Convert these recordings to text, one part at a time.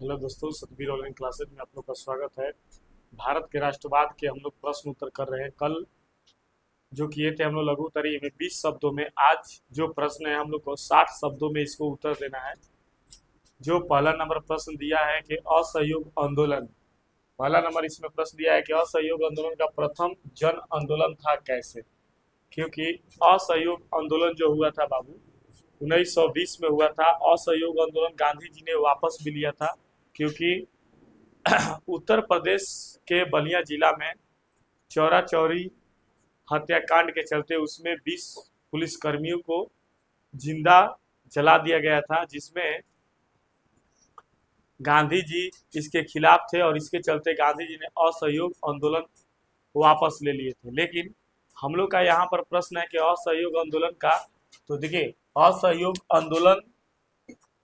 Hello दोस्तों, Satbir online classes में आप लोग का स्वागत है। भारत के राष्ट्रवाद के हम लोग प्रश्न उत्तर कर रहे हैं। कल जो किए थे हम लोग लघु उत्तरीय में 20 शब्दों में, आज जो प्रश्न है हम लोग को 60 शब्दों में इसको उत्तर देना है। जो पहला नंबर प्रश्न दिया है कि असहयोग आंदोलन, पहला नंबर इसमें प्रश्न दिया है कि असहयोग आंदोलन का प्रथम जन आंदोलन था कैसे। क्योंकि असहयोग आंदोलन जो हुआ था बाबू 1920 में हुआ था। असहयोग आंदोलन गांधी जी ने वापस भी लिया था, क्योंकि उत्तर प्रदेश के बलिया जिला में चौरा चौरी हत्याकांड के चलते उसमें 20 पुलिसकर्मियों को जिंदा जला दिया गया था, जिसमें गांधी जी इसके खिलाफ थे और इसके चलते गांधी जी ने असहयोग आंदोलन वापस ले लिए थे। लेकिन हम लोग का यहाँ पर प्रश्न है कि असहयोग आंदोलन का, तो देखिए असहयोग आंदोलन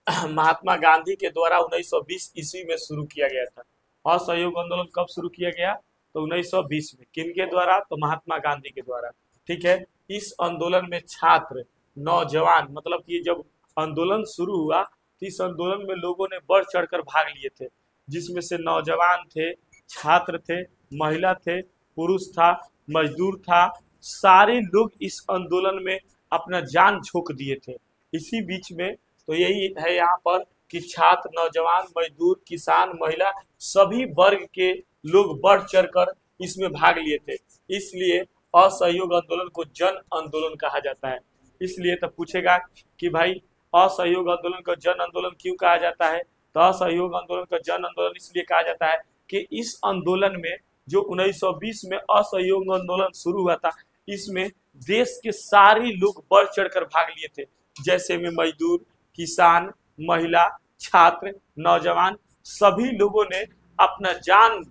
महात्मा गांधी के द्वारा 1920 ईस्वी में शुरू किया गया था। असहयोग आंदोलन कब शुरू किया गया? तो 1920 में। किनके द्वारा? तो महात्मा गांधी के द्वारा। ठीक है। इस आंदोलन में छात्र, नौजवान, मतलब कि जब आंदोलन शुरू हुआ तो इस आंदोलन में लोगों ने बढ़ चढ़कर भाग लिए थे, जिसमें से नौजवान थे, छात्र थे, महिला थे, पुरुष था, मजदूर था। सारे लोग इस आंदोलन में अपना जान झोंक दिए थे। इसी बीच में तो यही है यहाँ पर कि छात्र, नौजवान, मजदूर, किसान, महिला, सभी वर्ग के लोग बढ़ चढ़कर इसमें भाग लिए थे। इसलिए असहयोग आंदोलन को जन आंदोलन कहा जाता है। इसलिए तब पूछेगा कि भाई असहयोग आंदोलन को जन आंदोलन क्यों कहा जाता है? तो असहयोग आंदोलन का जन आंदोलन इसलिए कहा जाता है कि इस आंदोलन में जो 1920 में असहयोग आंदोलन शुरू हुआ था, इसमें देश के सारे लोग बढ़ चढ़कर भाग लिए थे। जैसे में मजदूर, किसान, महिला, छात्र, नौजवान, सभी लोगों ने अपना जान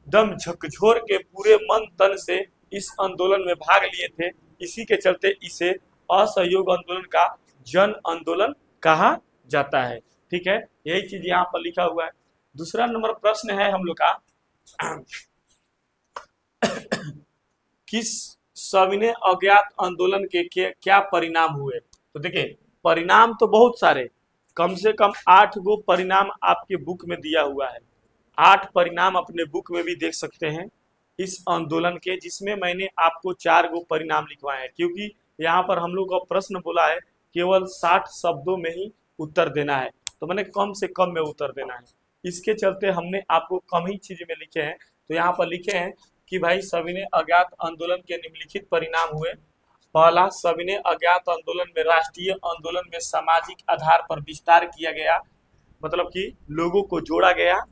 दम झकझोर के पूरे मन तन से इस आंदोलन में भाग लिए थे। इसी के चलते इसे असहयोग आंदोलन का जन आंदोलन कहा जाता है। ठीक है, यही चीज यहाँ पर लिखा हुआ है। दूसरा नंबर प्रश्न है हम लोग का, किस सविनय अज्ञात आंदोलन के क्या परिणाम हुए? तो देखिए परिणाम तो बहुत सारे, कम से कम 8 गो परिणाम आपके बुक में दिया हुआ है। 8 परिणाम अपने बुक में भी देख सकते हैं इस आंदोलन के, जिसमें मैंने आपको 4 गो परिणाम लिखवाए हैं। क्योंकि यहाँ पर हम लोग का प्रश्न बोला है केवल 60 शब्दों में ही उत्तर देना है, तो मैंने कम से कम में उत्तर देना है। इसके चलते हमने आपको कम ही चीज में लिखे हैं। तो यहाँ पर लिखे हैं कि भाई सविनय अज्ञात आंदोलन के निम्नलिखित परिणाम हुए। पहला, सविनय अज्ञात आंदोलन में राष्ट्रीय आंदोलन में सामाजिक आधार पर विस्तार किया गया, मतलब कि लोगों को जोड़ा गया।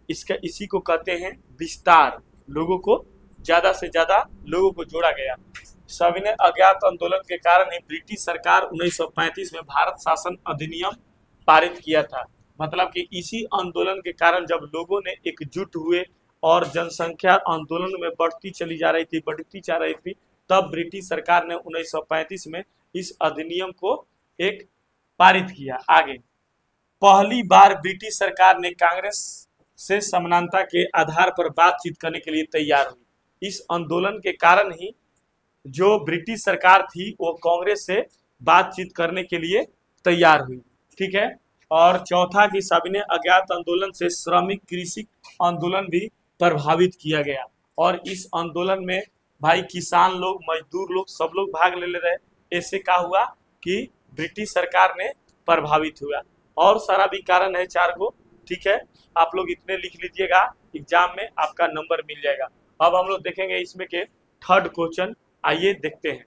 इसी को कहते हैं विस्तार। लोगों को ज्यादा से ज्यादा लोगों को जोड़ा गया। सविनय अज्ञात आंदोलन के कारण ही ब्रिटिश सरकार 1935 में भारत शासन अधिनियम पारित किया था। मतलब कि इसी आंदोलन के कारण जब लोगों ने एकजुट हुए और जनसंख्या आंदोलन में बढ़ती चली जा रही थी, तब ब्रिटिश सरकार ने 1935 में इस अधिनियम को एक पारित किया। आगे, पहली बार ब्रिटिश सरकार ने कांग्रेस से समानता के आधार पर बातचीत करने के लिए तैयार हुई। इस आंदोलन के कारण ही जो ब्रिटिश सरकार थी वो कांग्रेस से बातचीत करने के लिए तैयार हुई। ठीक है। और चौथा कि सविनय अज्ञात आंदोलन से श्रमिक कृषि आंदोलन भी प्रभावित किया गया, और इस आंदोलन में भाई किसान लोग, मजदूर लोग, सब लोग भाग ले रहे। ऐसे क्या हुआ कि ब्रिटिश सरकार ने प्रभावित हुआ। और सारा भी कारण है 4 गो। ठीक है, आप लोग इतने लिख लीजिएगा, एग्जाम में आपका नंबर मिल जाएगा। अब हम लोग देखेंगे इसमें के थर्ड क्वेश्चन। आइए देखते हैं।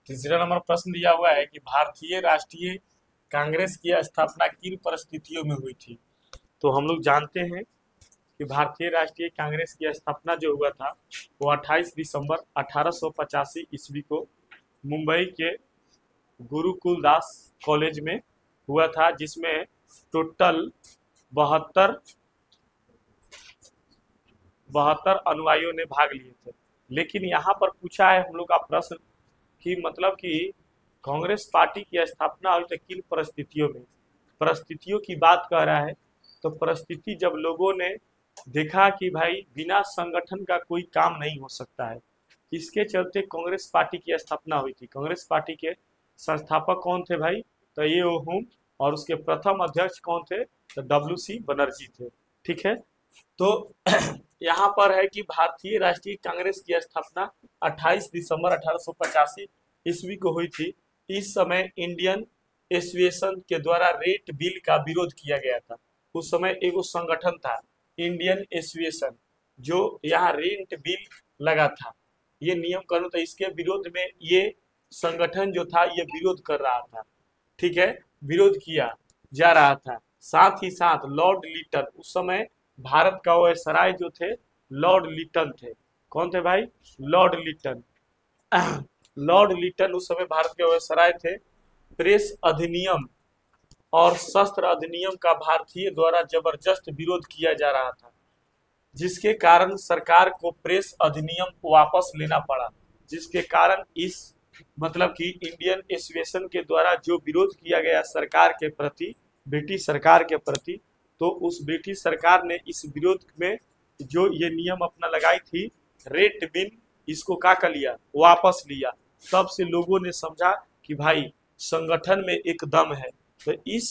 तीसरा नंबर प्रश्न दिया हुआ है कि भारतीय राष्ट्रीय कांग्रेस की स्थापना किन परिस्थितियों में हुई थी? तो हम लोग जानते हैं कि भारतीय राष्ट्रीय कांग्रेस की स्थापना जो हुआ था वो 28 दिसंबर 1885 ईस्वी को मुंबई के गुरुकुलदास कॉलेज में हुआ था, जिसमें टोटल 72 अनुयायियों ने भाग लिए थे। लेकिन यहाँ पर पूछा है हम लोग का प्रश्न कि मतलब कि कांग्रेस पार्टी की स्थापना हुई तो किन परिस्थितियों में? परिस्थितियों की बात कर रहा है, तो परिस्थिति जब लोगों ने देखा कि भाई बिना संगठन का कोई काम नहीं हो सकता है, किसके चलते कांग्रेस पार्टी की स्थापना हुई थी? कांग्रेस पार्टी के संस्थापक कौन थे भाई? तो ये हुम, और उसके प्रथम अध्यक्ष कौन थे? तो डब्ल्यू.सी. बनर्जी थे। ठीक है, तो यहाँ पर है कि भारतीय राष्ट्रीय कांग्रेस की स्थापना 28 दिसंबर 1885 ईस्वी को हुई थी। इस समय इंडियन एसोसिएशन के द्वारा रेट बिल का विरोध किया गया था। उस समय एगो संगठन था इंडियन एसोसिएशन, जो यहाँ रेंट बिल लगा था, ये नियम कानून था, इसके विरोध में ये संगठन जो था ये विरोध कर रहा था। ठीक है, विरोध किया जा रहा था। साथ ही साथ लॉर्ड लिटन, उस समय भारत का वायसराय जो थे लॉर्ड लिटन थे। कौन थे भाई? लॉर्ड लिटन। लॉर्ड लिटन उस समय भारत के वायसराय थे। प्रेस अधिनियम और शस्त्र अधिनियम का भारतीय द्वारा जबरदस्त विरोध किया जा रहा था, जिसके कारण सरकार को प्रेस अधिनियम वापस लेना पड़ा। जिसके कारण इस मतलब कि इंडियन एसोसिएशन के द्वारा जो विरोध किया गया सरकार के प्रति, ब्रिटिश सरकार के प्रति, तो उस ब्रिटिश सरकार ने इस विरोध में जो ये नियम अपना लगाई थी रेट बिल, इसको क्या कर लिया? वापस लिया। तब से लोगों ने समझा कि भाई संगठन में एक दम है। तो इस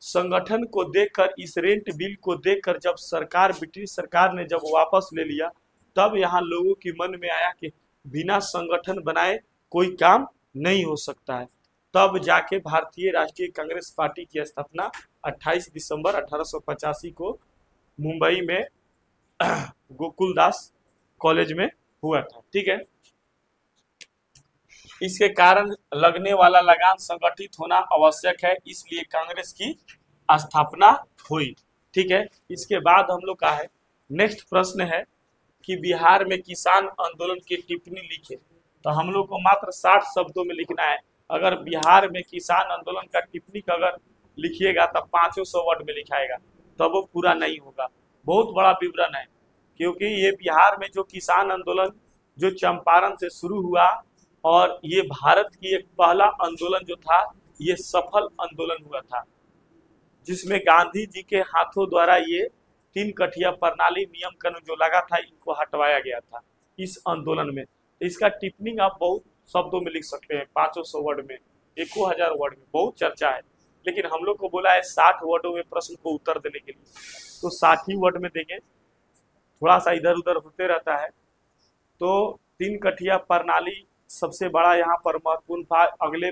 संगठन को देखकर, इस रेंट बिल को देखकर जब सरकार, ब्रिटिश सरकार ने जब वापस ले लिया, तब यहाँ लोगों के मन में आया कि बिना संगठन बनाए कोई काम नहीं हो सकता है। तब जाके भारतीय राष्ट्रीय कांग्रेस पार्टी की स्थापना 28 दिसंबर 1885 को मुंबई में गोकुलदास कॉलेज में हुआ था। ठीक है, इसके कारण लगने वाला लगान संगठित होना आवश्यक है, इसलिए कांग्रेस की स्थापना हुई। ठीक है, इसके बाद हम लोग का है नेक्स्ट प्रश्न है कि बिहार में किसान आंदोलन की टिप्पणी लिखे। तो हम लोग को मात्र 60 शब्दों में लिखना है। अगर बिहार में किसान आंदोलन का टिप्पणी अगर लिखिएगा तो 500 वर्ड में लिखाएगा, तब वो पूरा नहीं होगा। बहुत बड़ा विवरण है, क्योंकि ये बिहार में जो किसान आंदोलन जो चंपारण से शुरू हुआ, और ये भारत की एक पहला आंदोलन जो था, ये सफल आंदोलन हुआ था, जिसमें गांधी जी के हाथों द्वारा ये 3 कठिया प्रणाली नियम कानून जो लगा था, इनको हटवाया गया था इस आंदोलन में। इसका टिप्पणी आप बहुत शब्दों में लिख सकते हैं, 500 वर्ड में, 1000 वर्ड में, बहुत चर्चा है। लेकिन हम लोग को बोला है 60 वर्डों में प्रश्न को उत्तर देने के लिए, तो 60 ही वर्ड में देंगे, थोड़ा सा इधर उधर होते रहता है। तो 3 कठिया प्रणाली सबसे बड़ा यहाँ पर महत्वपूर्ण था। अगले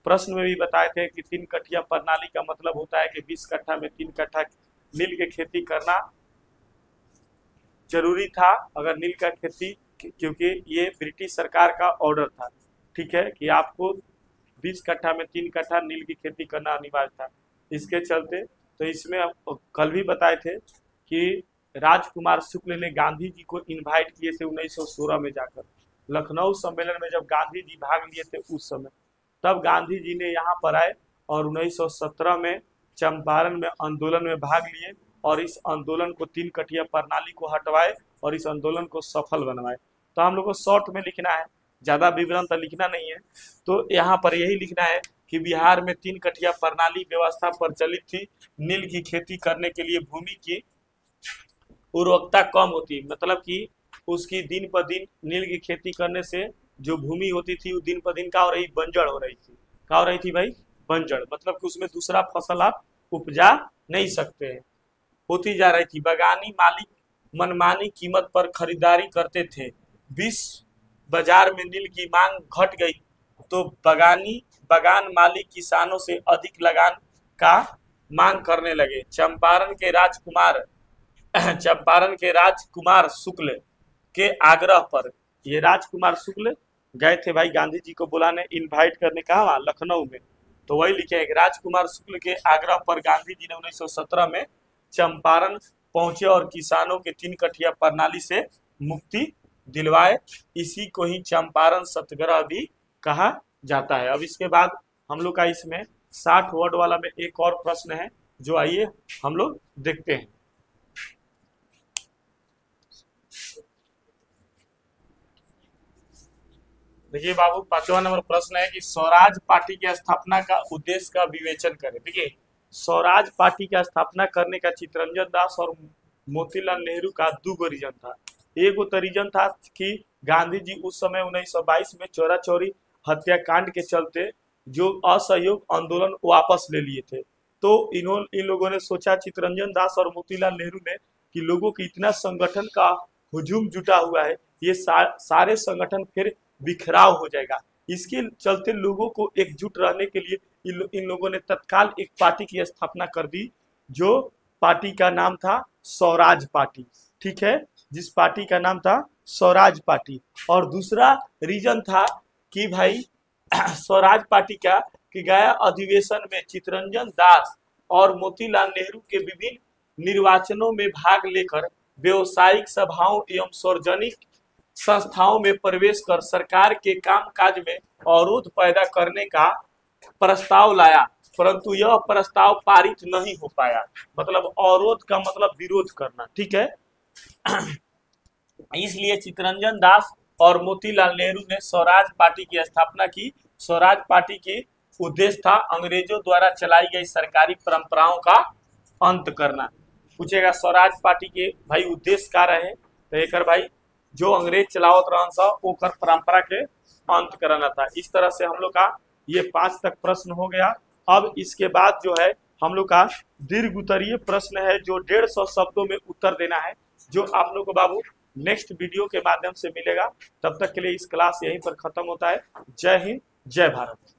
प्रश्न में भी बताए थे कि 3 कठिया प्रणाली का मतलब होता है कि 20 कट्ठा में 3 कट्ठा नील की खेती करना जरूरी था, अगर नील का खेती, क्योंकि ये ब्रिटिश सरकार का ऑर्डर था। ठीक है, कि आपको 20 कट्ठा में 3 कट्ठा नील की खेती करना अनिवार्य था। इसके चलते तो इसमें कल भी बताए थे कि राजकुमार शुक्ल ने गांधी जी को इनवाइट किए थे 1916 में जाकर, लखनऊ सम्मेलन में जब गांधी जी भाग लिए थे उस समय, तब गांधी जी ने यहाँ पर आए और 1917 में चंपारण में आंदोलन में भाग लिए, और इस आंदोलन को 3 कठिया प्रणाली को हटवाए और इस आंदोलन को सफल बनवाए। तो हम लोग को शॉर्ट में लिखना है, ज्यादा विवरण तो लिखना नहीं है। तो यहाँ पर यही लिखना है कि बिहार में 3 कठिया प्रणाली व्यवस्था प्रचलित थी। नील की खेती करने के लिए भूमि की उर्वरकता कम होती, मतलब कि उसकी दिन पर दिन नील की खेती करने से जो भूमि होती थी वो दिन पर दिन क्या हो रही? बंजर हो रही थी। क्या हो रही थी भाई? बंजर, मतलब कि उसमें दूसरा फसल आप उपजा नहीं सकते हैं, होती जा रही थी। बागानी मालिक मनमानी कीमत पर खरीदारी करते थे। बाजार में नील की मांग घट गई तो बागान मालिक किसानों से अधिक लगान का मांग करने लगे। चंपारण के राजकुमार शुक्ल के आग्रह पर, ये राजकुमार शुक्ल गए थे भाई गांधी जी को बुलाने, इनवाइट करने, कहा? लखनऊ में। तो वही लिखे राजकुमार शुक्ल के आग्रह पर गांधी जी ने 1917 में चंपारण पहुंचे और किसानों के 3 कठिया प्रणाली से मुक्ति दिलवाए। इसी को ही चंपारण सत्याग्रह भी कहा जाता है। अब इसके बाद हम लोग का इसमें 60 वर्ड वाला में एक और प्रश्न है, जो आइए हम लोग देखते हैं। देखिए बाबू, 5वां नंबर प्रश्न है कि स्वराज पार्टी की स्थापना का उद्देश्य का विवेचन करें। देखिए, स्वराज पार्टी की स्थापना करने का चित्तरंजन दास और मोतीलाल नेहरू का 2 रीजन था। एक तो रीजन था कि गांधी जी उस समय 1922 में चौरा चौरी हत्याकांड के चलते जो असहयोग आंदोलन वापस ले लिए थे। तो इन लोगों ने सोचा, चित्तरंजन दास और मोतीलाल नेहरू ने, कि लोगों की इतना संगठन का हुजूम जुटा हुआ है, ये सारे संगठन फिर बिखराव हो जाएगा। इसके चलते लोगों को एकजुट रहने के लिए इन लोगों ने तत्काल एक पार्टी की स्थापना कर दी, जो पार्टी का नाम था स्वराज पार्टी। ठीक है, जिस पार्टी का नाम था स्वराज पार्टी। और दूसरा रीजन था कि भाई स्वराज पार्टी का कि गया अधिवेशन में चित्तरंजन दास और मोतीलाल नेहरू के विभिन्न निर्वाचनों में भाग लेकर व्यवसायिक सभाओं एवं सार्वजनिक संस्थाओं में प्रवेश कर सरकार के कामकाज में अवरोध पैदा करने का प्रस्ताव लाया, परंतु यह प्रस्ताव पारित नहीं हो पाया। मतलब अवरोध का मतलब विरोध करना। ठीक है, इसलिए चित्तरंजन दास और मोतीलाल नेहरू ने स्वराज पार्टी की स्थापना की। स्वराज पार्टी की उद्देश्य था अंग्रेजों द्वारा चलाई गई सरकारी परंपराओं का अंत करना। पूछेगा स्वराज पार्टी के भाई उद्देश्य क्या रहे, तो एक भाई जो अंग्रेज चलावत रहन सा ओकर परंपरा के अंत कराना था। इस तरह से हम लोग का ये 5 तक प्रश्न हो गया। अब इसके बाद जो है हम लोग का दीर्घ उत्तरीय प्रश्न है, जो 150 शब्दों में उत्तर देना है, जो आप लोग को बाबू नेक्स्ट वीडियो के माध्यम से मिलेगा। तब तक के लिए इस क्लास यहीं पर खत्म होता है। जय हिंद, जय भारत।